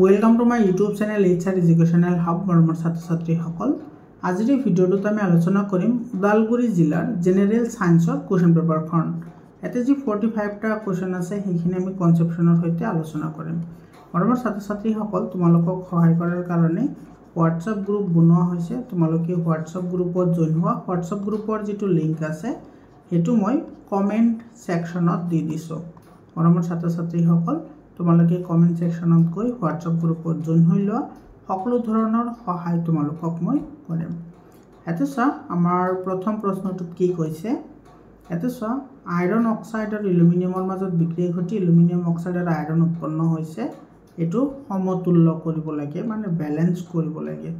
Welcome to my YouTube channel HR educational hub মৰমৰ ছাত্ৰ ছাত্ৰীসকল। আজিৰ এই ভিডিঅ'টোত আমি আলোচনা কৰিম ওদালগুৰি জিলাৰ জেনেৰেল সায়েন্সৰ কোৱেশ্চন পেপাৰখন। এতে যি 45টা কোৱেশ্চন আছে সেইখিনি আমি কনসেপচনৰ সৈতে আলোচনা কৰিম। মৰমৰ ছাত্ৰ ছাত্ৰীসকল, তোমালোকক সহায় কৰাৰ কাৰণে হোৱাটছআপ গ্ৰুপ বনোৱা হৈছে। তোমালোকে হোৱাটছআপ গ্ৰুপত জইন হোৱা। হোৱাটছআপ গ্ৰুপৰ যিটো লিংক আছে সেইটো মই কমেন্ট সেকশনত দি দিছোঁ। মৰমৰ ছাত্ৰ ছাত্ৰীসকল, তোমালোকে কমেন্ট সেকশনত গৈ হোৱাটছআপ গ্ৰুপত জইন হৈ লোৱা। সকলো ধৰণৰ সহায় তোমালোকক মই কৰিম। এতে চোৱা, আমাৰ প্ৰথম প্ৰশ্নটোত কি কৈছে, এতে চোৱা, আইৰণ অক্সাইড আৰু এলুমিনিয়ামৰ মাজত বিক্ৰিয়া ঘটি এলুমিনিয়াম অক্সাইড আৰু আইৰণ উৎপন্ন হৈছে। এটো সমতুল্য কৰিব লাগে, মানে ব্যালেন্স কৰিব লাগে।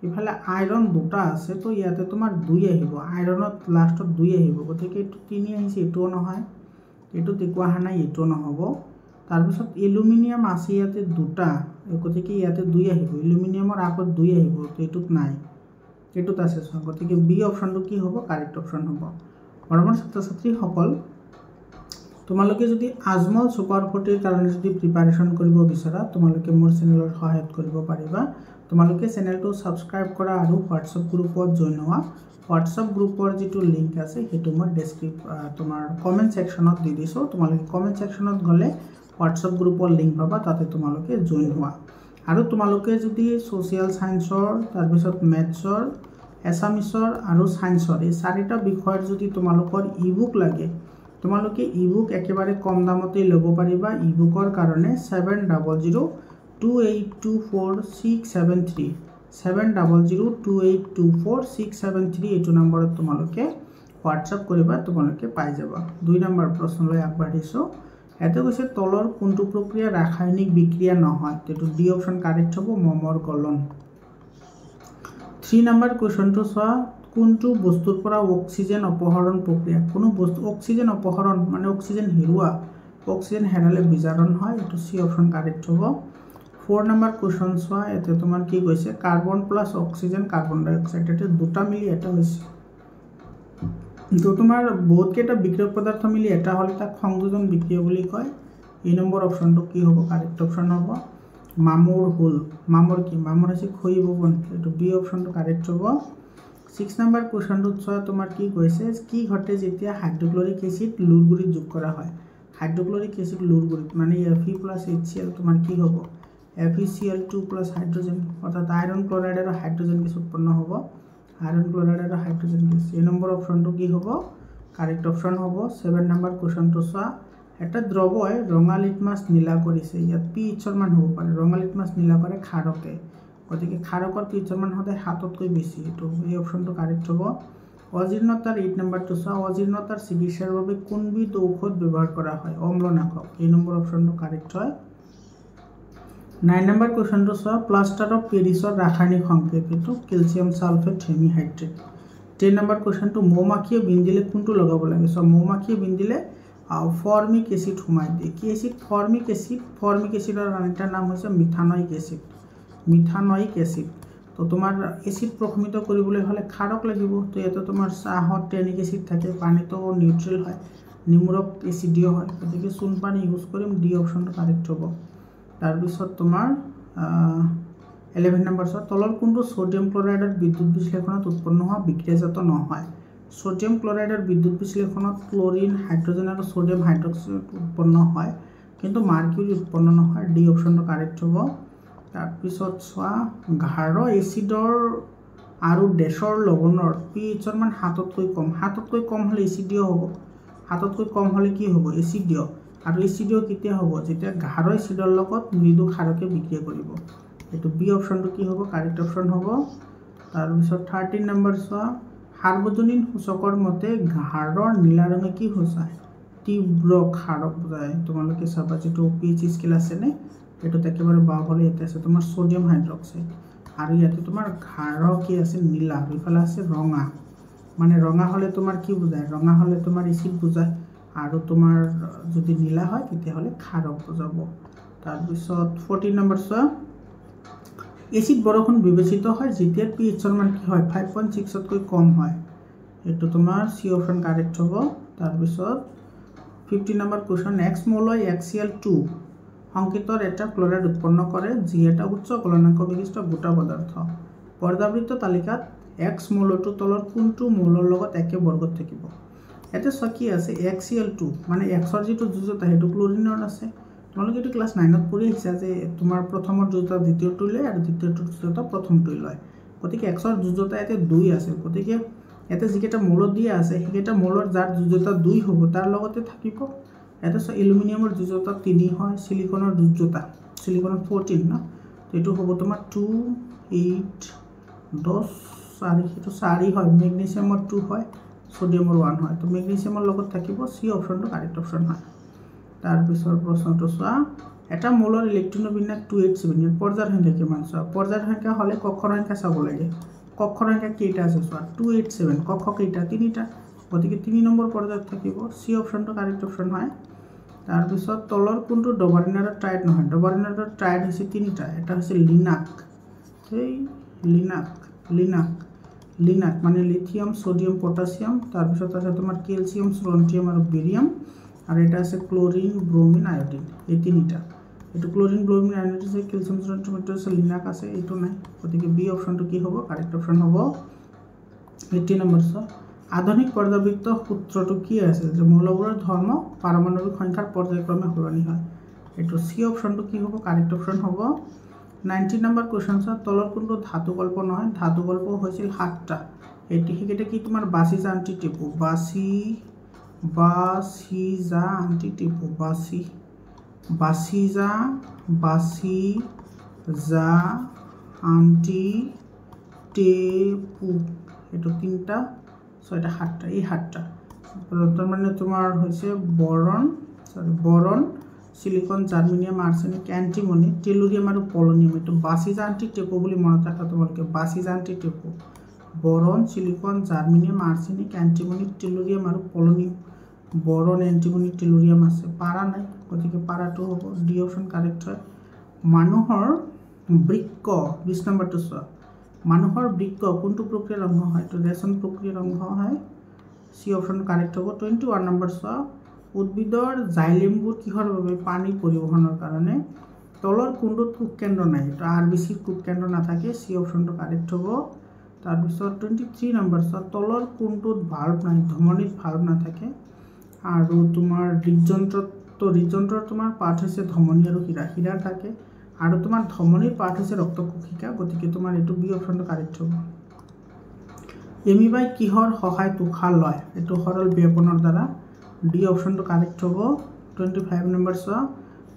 ইফালে আইৰণ দুটা আছে, তো ইয়াতে তোমাৰ 2 আহিব, আইৰণত লাষ্টত 2 আহিব, গতিকে এটো 3 আহিছে, এটোও নহয়, এটো দেখুৱা নাই, এটো নহব। তাৰপিছত এলুমিনিয়াম আছে ইয়াতে দুটা, গতিকে ইয়াতে 2 আহিব, এলুমিনিয়ামৰ আগত 2 আহিব, তো এটোত নাই, এটোত আছে, গতিকে বি অপশনটো কি হ'ব, কাৰেক্ট অপশন হ'ব। মৰমৰ ছাত্ৰ ছাত্ৰীসকল, তোমালোকে যদি আজমল সুপাৰ 40ৰ কাৰণে যদি প্ৰিপাৰেচন কৰিব বিচাৰা, তোমালোকে মোৰ চেনেলৰ সহায়ত কৰিব পাৰিবা। তোমালোকে চেনেলটো সাবস্ক্ৰাইব কৰা আৰু হোৱাটছআপ গ্ৰুপত জইন হোৱা। হোৱাটছআপ গ্ৰুপৰ যিটো লিংক আছে সেইটো মই তোমাৰ কমেন্ট সেকশনত দি দিছোঁ। তোমালোকে কমেন্ট সেকশনত গ'লে হোৱাটছআপ গ্ৰুপৰ লিংক পাবা, তাতে তোমালোকে জইন হোৱা। আৰু তোমালোকে যদি সোশিয়াল সায়েন্সৰ, তাৰপিছত মেথছৰ, এছামিছৰ আৰু সায়েন্সৰ এই 4টা বিষয়ৰ যদি তোমালোকৰ ইবুক লাগে, তোমালোকে ইবুক একেবাৰে কম দামতে ল'ব পাৰিবা। ইবুকৰ কাৰণে 7002824673 7002824673 এইটো নম্বৰত তোমালোকে হোৱাটছআপ কৰিবা, তোমালোকে পাই যাবা। 2 নম্বৰ প্ৰশ্নলৈ আগবাঢ়িছোঁ। এতে কৈছে তলৰ কোনটো প্ৰক্ৰিয়া ৰাসায়নিক বিক্ৰিয়া নহয়, এইটো ডি অপশন কাৰেক্ট হ'ব, মমৰ গলন। 3 নম্বৰ কোৱেশ্চনটো চোৱা, কোনটো বস্তুৰ পৰা অক্সিজেন অপহৰণ প্ৰক্ৰিয়া, কোনো বস্তু অক্সিজেন অপহৰণ মানে অক্সিজেন হেৰুৱা, অক্সিজেন হেৰালে বিজাৰণ হয়, এইটো সি অপশন কাৰেক্ট হ'ব। 4 নম্বৰ কোৱেশ্চন চোৱা, এতে তোমাৰ কি কৈছে কাৰ্বন প্লাস অক্সিজেন কাৰ্বন ডাই অক্সাইড, এটা দুটা মিলি এটা হৈছে, তো তোমাৰ বহুত কেইটা বিক্ৰিয়ক পদাৰ্থ মিলি এটা হলে তাক সংযোজন বিক্ৰিয়া বুলি কয়। এই নম্বৰ অপশনটো কি হ'ব, কাৰেক্ট অপশন হ'ব। মামুৰ হুল, মামৰ কি, মামৰ হৈছে খৈব বন, এইটো বি অপশনটো কাৰেক্ট হ'ব। 6 নম্বৰ কোৱেশ্চনটো চোৱা, তোমাৰ কি কৈছে কি ঘটে যেতিয়া হাইড্ৰোক্লোৰিক এসিড লুৰগুৰিত যোগ কৰা হয়। হাইড্ৰোক্লোৰিক এসিড লুৰগুৰিত মানে Fe+HCl তোমাৰ কি হ'ব, FeCl2+ হাইড্ৰোজেন, অৰ্থাৎ আইৰণ ক্লোৰাইড আৰু হাইড্ৰোজেন গেছ উৎপন্ন হ'ব। আইৰণ ক্লোৰাইড আৰু হাইড্ৰোজেন গেছ, এই নম্বৰ অপশনটো কি হ'ব, কাৰেক্ট অপশন হ'ব। 7 নম্বৰ কোৱেশ্চনটো চোৱা, এটা দ্ৰৱই ৰঙা লিটমাছ নীলা কৰিছে, ইয়াত পিএইচৰ মান হ'ব পাৰে, ৰঙা লিটমাছ নীলা কৰে ক্ষাৰকে, গতিকে ক্ষাৰকৰ পিএইচৰ মান সদায় 7তকৈ বেছি, এইটো এই অপশনটো কাৰেক্ট হ'ব। অজীৰ্ণতাৰ 8 নম্বৰটো চোৱা, অজীৰ্ণতাৰ চিকিৎসাৰ বাবে কোনবিধ ঔষধ ব্যৱহাৰ কৰা হয়, অম্লনাশক, এই নম্বৰ অপশনটো কাৰেক্ট হয়। 9 নম্বৰ কোৱেশ্চনটো চোৱা, প্লাষ্টাৰ অফ পেৰিছৰ ৰাসায়নিক সংকেত, এইটো কেলছিয়াম সালফেট হেমিহাইড্ৰেট। 10 নম্বৰ কোৱেশ্চনটো মৌমাখিয়ে বিন্ধ দিলে কোনটো লগাব লাগে, সো মৌমাখিয়ে বিন্ধ দিলে ফৰ্মিক এসিড সোমাই দিয়ে। কি এসিড, ফৰ্মিক এসিড, ফৰ্মিক এসিডৰ আনটাৰ নাম হৈছে মিথানয়িক এসিড, মিথানয়িক এসিড। তো তোমাৰ এসিড প্ৰশমিত কৰিবলৈ হলে ক্ষাৰক লাগিব, তো ইয়াতে তোমাৰ চাহত টেনিক এসিড থাকে, পানীতো নিউট্ৰেল হয়, নিমুৰক এসিডিও হয়, গতিকে চূণ পানী ইউজ কৰিম, ডি অপশনটো কাৰেক্ট হ'ব। তাৰপিছত তোমাৰ 11 নম্বৰ চোৱা, তলৰ কোনটো সোডিয়াম ক্লোৰাইডৰ বিদ্যুৎ বিশ্লেষণত উৎপন্ন হোৱা বিক্ৰিয়াজাত নহয়। সোডিয়াম ক্লোৰাইডৰ বিদ্যুৎ বিশ্লেষণত ক্লোৰিন, হাইড্ৰোজেন আৰু সোডিয়াম হাইড্ৰক্সাইড উৎপন্ন হয়, কিন্তু মাৰ্কিউৰি উৎপন্ন নহয়, ডি অপশনটো কাৰেক্ট হ'ব। তাৰপিছত চোৱা, ঘাৰ এচিডৰ আৰু ডেছৰ লৱণৰ পিএইচৰ মান 7তকৈ কম, 7তকৈ কম হলে এচিডিও হ'ব, 7তকৈ কম হলে কি হ'ব, এচিডিও, আৰু এচিডিও কেতিয়া হ'ব, যেতিয়া ঘাৰ এচিডৰ লগত মৃদু ক্ষাৰকে বিক্ৰিয়া কৰিব, এইটো বি অপশনটো কি হ'ব, কাৰেক্ট অপশন হ'ব। তাৰপিছত 13 নম্বৰ চোৱা, সাৰ্বজনীন সূচকৰ মতে ঘাৰৰ নীলা ৰঙে কি সূচায়, তীব্ৰ ক্ষাৰক বুজায়। তোমালোকে চাবা যিটো পিএইচ স্কেল আছে নে, এইটোত একেবাৰে বাওঁফালে ইয়াতে আছে তোমাৰ সোডিয়াম হাইড্ৰক্সাইড, আৰু ইয়াতে তোমাৰ ঘাৰ কি আছে, নীলা, ইফালে আছে ৰঙা, মানে ৰঙা হলে তোমাৰ কি বুজায়, ৰঙা হলে তোমাৰ এচিড বুজায়, আৰু তোমাৰ যদি নীলা হয় তেতিয়াহলে ক্ষাৰক বুজাব। তাৰপিছত 14 নম্বৰ চোৱা, এচিড বৰষুণ বিবেচিত হয় যেতিয়া পিএইচৰ মান কি হয়, 5.6তকৈ কম হয়, এইটো তোমাৰ সি অপশন কাৰেক্ট হ'ব। তাৰপিছত 15 নম্বৰ কোৱেশ্চন, x মোল HCl2 সংকেতৰ এটা ক্লৰাইড উৎপন্ন কৰে যি এটা উচ্চ গলনাংক বিশিষ্ট গোটা পদাৰ্থ পৰ্যাবৃত্ত তালিকাত x মৌলটো তলৰ কোনটো মৌলৰ লগত একে বৰ্গত থাকিব এতে কি আছে HCl2 মানে xৰ যেটো যুজতা হেতু ক্লোৰিনৰ আছে তোমালোকে এটো ক্লাস 9 ত পঢ়ি আহিছা যে তোমাৰ প্ৰথমৰ যুজতা দ্বিতীয়টো লয় আৰু দ্বিতীয়টো যুজতা প্ৰথমটো লয় গতিকে xৰ যুজতা এতে 2 আছে গতিকে এতে যিকেটা মৌল দিয়া আছে সেইকেটা মৌলৰ যাৰ যুজতা 2 হ'ব তাৰ লগতে থাকিব এতে এলুমিনিয়ামৰ যুজতা 3 হয় সিলিকনৰ যুজতা সিলিকনৰ 14 না এটো হ'ব তোমাৰ 2 8 10 4 এটো 4 হয় ম্যাগনেসিয়ামৰ 2 হয় সোডিয়ামৰ 1 হয় তো ম্যাগনেসিয়ামৰ লগত থাকিব সি অপশনটো কাৰেক্ট অপশন হয় তাৰ পিছৰ প্ৰশ্নটো চোৱা এটা মৌলৰ ইলেক্ট্ৰনৰ বিন্যাস 287 এৰ পৰ্যায়ৰ সংখ্যা কিমান চোৱা পৰ্যায়ৰ সংখ্যা হলে কক্ষৰ সংখ্যা চাব লাগে কক্ষৰ সংখ্যা কেইটা আছে চোৱা 287 কক্ষ কেইটা তিনিটা গতিকে 3 নম্বৰ পৰ্যায়ত থাকিব সি অপশনটো কাৰেক্ট অপশন হয় তাৰ পিছত তলৰ কোনটো ডবাৰিনাৰৰ ট্ৰাইড নহয় ডবাৰিনাৰৰ ট্ৰাইড হৈছে তিনিটা এটা হৈছে লিনাক এই লিনাক মানে লিথিয়াম সোডিয়াম পটাসিয়াম তাৰ পিছত আছে তোমাৰ ক্যালসিয়াম স্ট্ৰন্টিয়াম আৰু বেৰিয়াম আৰু এটা আছে ক্লোৰিন ব্ৰোমিন আয়োডিন এই তিনিটা এটো ক্লোৰিন ব্ৰোমিন আয়োডিন আছে ক্যালসিয়াম স্ট্ৰন্টিয়াম আছে লিনাক আছে এটো নাই গতিকে বি অপশনটো কি হ'ব কারেক্ট অপশন হ'ব 18 নম্বৰ আধুনিক পৰ্যাবৃত্ত সূত্ৰটো কি আছে যে মৌলবোৰৰ ধৰ্ম পাৰমাণবিক সংখ্যাৰ পৰ্যায়ক্ৰমে সলনি হয় এটো সি অপশনটো কি হ'ব কাৰেক্ট অপশন হ'ব 19 নম্বৰ কোৱেশ্চন তলৰ কোনটো ধাতু কল্প নহয় ধাতু কল্প হৈছিল 7টা এটি হেকেটা কি তোমাৰ বাসিজা আন্টিটিপু বাসিজা আন্টিটিপু বাসিজা আন্টিটিপু এটো তিনটা ছয়টা 7টা এই 7টা তার মানে তোমাৰ হৈছে boron silicon germanium arsenic antimony tellurium আর পলোনিয়াম এটো বাসিজা আন্টিটিপু বলি মনত রাখা তোমালকে বাসিজা আন্টিটিপু boron silicon germanium arsenic antimony tellurium আর পলোনিয়াম বরন অ্যান্টিমনি টেলুরিয়াম আছে পারা নাই গতিকে পারাটো হ'ব ডি অপশন কারেক্ট হয় মানুহৰ বৃক্ক 20 নম্বৰটো চোৱা মানুহৰ বৃক্ক কোনটো প্ৰক্ৰিয়াৰ অংশ হয় তো ৰেচন প্ৰক্ৰিয়াৰ অংশ হয় সি অপশন কাৰেক্ট হ'ব 21 নম্বৰ চোৱা উদ্ভিদৰ জাইলেমবোৰ কিহৰ বাবে পানী পৰিবহনৰ কাৰণে তলৰ কোনটোত কুক কেন্দ্ৰ নাই তো আৰবিসি কুক কেন্দ্ৰ নাথাকে সি অপশনটো কাৰেক্ট হ'ব তাৰ পিছত 23 নম্বৰ চোৱা তলৰ কোনটোত ভালভ নাই ধমনীত ভালভ নাথাকে আৰু তোমাৰ হৃদযন্ত্ৰৰ তোমাৰ পাৰ্ট হৈছে ধমনী আৰু হীৰা থাকে আৰু তোমাৰ ধমনীৰ পাৰ্ট হৈছে ৰক্তকোষিকা গতিকে তোমাৰ এটো বি অপশনটো কাৰেক্ট হ'ব এমিবাই কিহৰ সহায়ত উশাহ লয় এটো সৰল বিয়পনৰ দ্বাৰা ডি অপশনটো কাৰেক্ট হ'ব 25 নম্বৰ চোৱা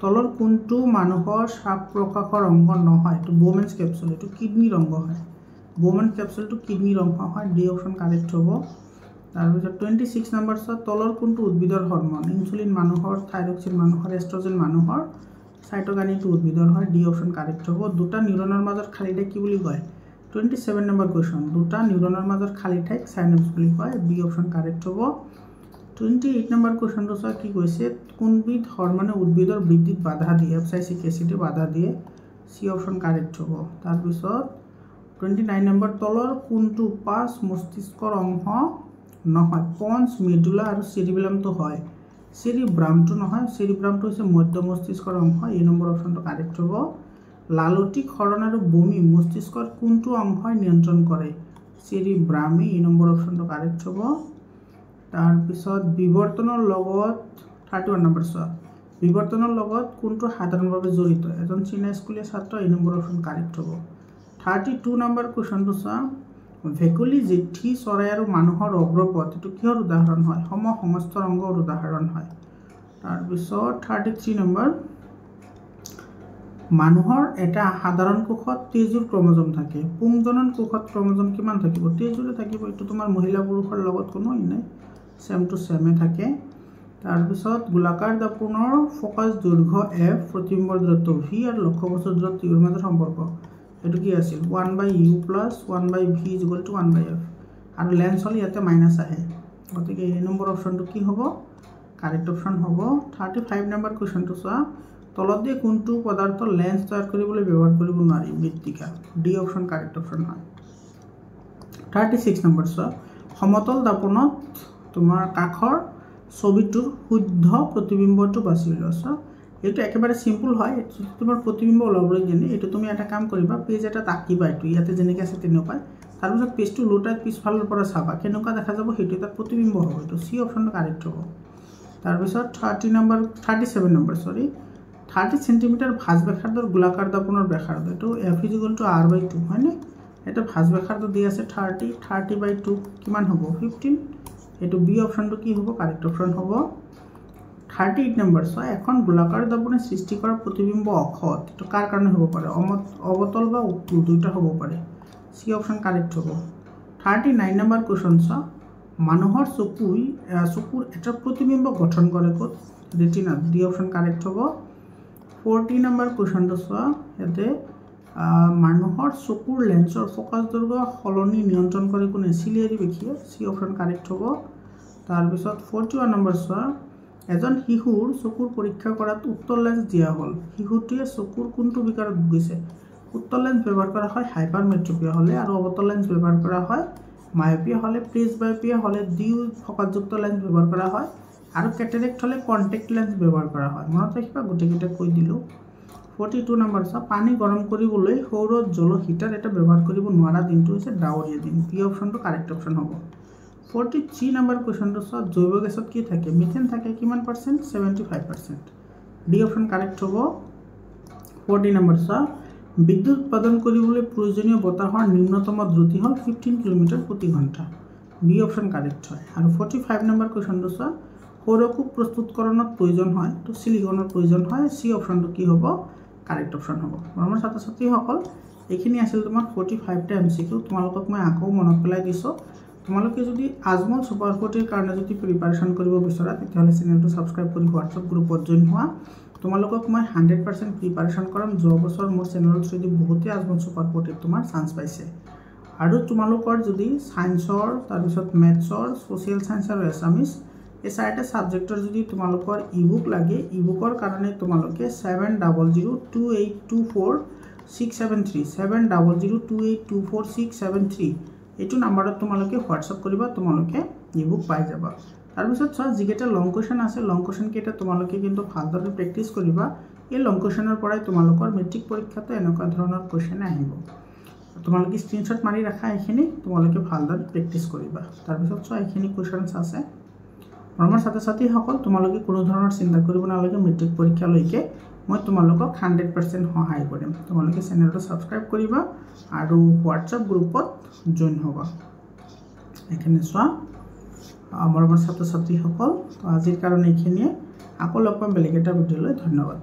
তলৰ কোনটো মানুহৰ শ্বাস প্ৰকাশৰ অংগ নহয় এটো বোমেন্স ক্যাপসুল এটো কিডনিৰ অংগ হয় বোমেন্স ক্যাপসুলটো কিডনিৰ অংগ হয় ডি অপশন কাৰেক্ট হ'ব তাৰ পিছত 26 নম্বৰ চোৱা তলৰ কোনটো উদ্ভিদৰ হৰমন ইনসুলিন মানুহৰ থাইৰক্সিন মানুহৰ এষ্ট্ৰোজেন মানুহৰ সাইটোকাইনিনটো উদ্ভিদৰ হয় ডি অপশন কাৰেক্ট হ'ব দুটা নিউৰনৰ মাজত খালি ঠাই কি বুলি কয় 27 নম্বৰ কোৱেশ্চন দুটা নিউৰনৰ মাজত খালি ঠাই সাইনাপছ বুলি কয় বি অপশন কাৰেক্ট হ'ব 28 নম্বৰ কোৱেশ্চনটো চোৱা কি কৈছে কোনবিধ হৰমনে উদ্ভিদৰ বৃদ্ধিত বাধা দিয়ে এপসাইসিক এসিডে বাধা দিয়ে সি অপশন কাৰেক্ট হ'ব তাৰ পিছত 29 নম্বৰ তলৰ কোনটো পাঁচ মস্তিষ্কৰ অংশ নহয় পঞ্চ মেডুলা আৰু সেৰিবেলামটো হয় সেৰিব্ৰামটো নহয় সেৰিব্ৰামটো হৈছে মধ্য মস্তিষ্কৰ অংশ এই নম্বৰ অপশনটো কাৰেক্ট হ'ব লালটিক হৰণ আৰু বমি মস্তিষ্কৰ কোনটো অংশই নিয়ন্ত্ৰণ কৰে সেৰিব্ৰামে এই নম্বৰ অপশনটো কাৰেক্ট হ'ব তাৰ পিছত বিৱৰ্তনৰ লগত 31 নম্বৰ চোৱা বিৱৰ্তনৰ লগত কোনটো সাধাৰণভাৱে জড়িত এজন চীনা স্কুলীয়া ছাত্ৰ এই নম্বৰ অপশন কাৰেক্ট হ'ব 32 নম্বৰ কোৱেশ্চনটো চোৱা ভেকুলি জেঠি চৰাই আৰু মানুহৰ অগ্ৰপথ এটো কিহৰ উদাহৰণ হয় সমস্তৰ অংগৰ উদাহৰণ হয় তাৰ পিছত 33 নম্বৰ মানুহৰ এটা সাধাৰণ কোষত তেজুৰ ক্ৰমোজম থাকে পুংজনন কোষত ক্ৰমোজম কিমান থাকিব তেজুৰে থাকিব এটো তোমাৰ মহিলা পুৰুষৰ লগত কোনো নাই সেম টু সেমে থাকে তাৰ পিছত গোলাকাৰ দাপোনৰ ফোকাস দৈৰ্ঘ্য f প্ৰতিবিম্বৰ দূৰত্ব v আৰু লক্ষ্যবস্তুৰ দূৰত্ব ৰ মাজৰ সম্পৰ্ক এটো কি আছিল 1/u + 1/v = 1/f আৰু লেন্স হল ইয়াতে মাইনাস আহে গতিকে এই নম্বৰ অপশনটো কি হ'ব কাৰেক্ট অপশন হ'ব 35 নম্বৰ কোৱেশ্চনটো চোৱা তলত দিয়ে কোনটো পদাৰ্থ লেন্স তৈয়াৰ কৰিবলৈ ব্যৱহাৰ কৰিব নোৱাৰি মৃত্তিকা ডি অপশন কাৰেক্ট অপশন হয় 36 নম্বৰ চোৱা সমতল দাপনত তোমাৰ কাখৰ ছবিটোৰ শুদ্ধ প্ৰতিবিম্বটো বাছি লোৱা এইটো একেবাৰে সিম্পল হয়। তোমাৰ প্ৰতিবিম্ব ওলাবলৈ জানি এইটো তুমি এটা কাম কৰিবা, পেজ এটা আঁকিবা, এইটো ইয়াতে যেনেকৈ আছে তেনেকুৱা। তাৰপিছত পেজটো লোটাই পিছফালৰ পৰা চাবা, কেনেকুৱা দেখা যাব, সেইটো এটা প্ৰতিবিম্ব হ'ব। এইটো চি অপশ্যনটো কাৰেক্ট হ'ব। তাৰপিছত 37 নম্বৰ 30 সেন্টিমিটাৰ ভাঁজ ব্যাসাৰ্ধৰ গোলাকাৰ দৰ্পণৰ ব্যাসাৰ্ধ, এইটো F = R/2 হয়নে? এটা ভাঁজ ব্যাসাৰ্ধ দি আছে 30/2 কিমান হ'ব 15। এইটো বি অপশ্যনটো কি হ'ব, কাৰেক্ট অপশ্যন হ'ব। 38 নম্বৰ এখন গোলাকাৰ দৰ্পণে সৃষ্টি কৰা প্ৰতিবিম্ব অক্ষত, এইটো কাৰ কাৰণে হ'ব পাৰে, অৱতল বা উত্তল দুইটা হ'ব পাৰে। চি অপশ্যন কাৰেক্ট হ'ব। 39 নম্বৰ কুৱেশ্যন মানুহৰ চকুৰ এটা প্ৰতিবিম্ব গঠন কৰে ক'ত, ৰেটিনাত, ডি অপশ্যন কাৰেক্ট হ'ব। 40 নম্বৰ কুৱেশ্যনটো ইয়াতে মানুহৰ চকুৰ লেন্সৰ ফ'কাছ দৈৰ্ঘ্য সলনি নিয়ন্ত্ৰণ কৰে কোনে, চিলিয়াৰী বেঁকিয়ে, চি অপশ্যন কাৰেক্ট হ'ব। তাৰপিছত 41 নম্বৰ এজন শিশুৰ চকুৰ পৰীক্ষা কৰাত উত্তল লেন্স দিয়া হ'ল, শিশুটিয়ে চকুৰ কোনটো বিকাৰত ভুগিছে। উত্তল লেন্স ব্যৱহাৰ কৰা হয় হাইপাৰমেট্ৰপিয়া হ'লে, আৰু অৱতল লেন্স ব্যৱহাৰ কৰা হয় মায়োপিয়া হ'লে, প্ৰেছবায়োপিয়া হ'লে দ্বি ফ'কাছযুক্ত লেন্স ব্যৱহাৰ কৰা হয়, আৰু কেটাৰেক্ট হ'লে কণ্টেক্ট লেন্স ব্যৱহাৰ কৰা হয়। মনত ৰাখিবা, গোটেইকেইটা কৈ দিলোঁ। 42 নম্বৰ পানী গৰম কৰিবলৈ সৌৰ জল হিটাৰ এটা ব্যৱহাৰ কৰিব নোৱাৰা দিনটো হৈছে ডাৱৰীয়া দিন, বি অপশ্যনটো কাৰেক্ট অপশ্যন হ'ব। 43 নম্বৰ কুৱেশ্যনটো জৈৱ গেছত কি থাকে, মিথেন থাকে, কিমান %, 75%, ডি অপশ্যন কাৰেক্ট হ'ব। 40 নম্বৰ বিদ্যুৎ উৎপাদন কৰিবলৈ প্ৰয়োজনীয় বতাহৰ নিম্নতম দ্ৰুতি হ'ল 15 কিলোমিটাৰ প্ৰতি ঘণ্টা, বি অপশ্যন কাৰেক্ট হয়। আৰু 45 নম্বৰ কুৱেশ্যনটো সৌৰকোষ প্ৰস্তুতকৰণত প্ৰয়োজন হয়, তো চিলিকনৰ প্ৰয়োজন হয়, চি অপশ্যনটো কি হ'ব, কাৰেক্ট অপশ্যন হ'ব। মৰমৰ ছাত্ৰ ছাত্ৰীসকল, এইখিনি আছিল তোমাৰ 45টা MCQ। তোমালোকক মই আকৌ মনত পেলাই দিছোঁ, তোমালোকে যদি আজমল সুপাৰ 40ৰ কাৰণে যদি প্ৰিপাৰেশ্যন কৰিব বিচৰা, তেতিয়াহ'লে চেনেলটো ছাবস্ক্ৰাইব কৰি হোৱাটছআপ গ্ৰুপত জইন হোৱা। তোমালোকক মই 100% প্ৰিপাৰেশ্যন কৰাম। যোৱা বছৰ মোৰ চেনেলৰ থ্ৰুদি বহুতেই আজমল সুপাৰ 40ত তোমাৰ চান্স পাইছে। আৰু তোমালোকৰ যদি ছায়েন্সৰ, তাৰপিছত মেথছৰ, ছ'চিয়েল ছায়েন্স আৰু এছামিছ, এই 4টা ছাবজেক্টৰ যদি তোমালোকৰ ইবুক লাগে, ইবুকৰ কাৰণে তোমালোকে 7002824673 7002824673 এইটো নাম্বাৰত তোমালোকে হোৱাটছআপ কৰিবা, তোমালোকে ইবুক পাই যাবা। তাৰপিছত যিকেইটা লং কুৱেশ্যন আছে, লং কুৱেশ্যনকেইটা তোমালোকে কিন্তু ভালদৰে প্ৰেক্টিছ কৰিবা। এই লং কুৱেশ্যনৰ পৰাই তোমালোকৰ মেট্ৰিক পৰীক্ষাতো এনেকুৱা ধৰণৰ কুৱেশ্যনে আহিব। তোমালোকে স্ক্ৰীনশ্বট মাৰি ৰাখা, এইখিনি তোমালোকে ভালদৰে প্ৰেক্টিছ কৰিবা। তাৰপিছত এইখিনি কুৱেশ্যনছ আছে। মৰমৰ ছাত্ৰ ছাত্ৰীসকল, তোমালোকে কোনো ধৰণৰ চিন্তা কৰিব নালাগে। মেট্ৰিক পৰীক্ষালৈকে মই তোমালোকক 100% সহায় কৰিম। তোমালোকে চেনেলটো ছাবস্ক্ৰাইব কৰিবা আৰু হোৱাটছআপ গ্ৰুপত জইন হ'বা। এইখিনি মৰমৰ ছাত্ৰ ছাত্ৰীসকল, আজিৰ কাৰণে এইখিনিয়ে। আকৌ লগ পাম বেলেগ এটা ভিডিঅ'লৈ। ধন্যবাদ।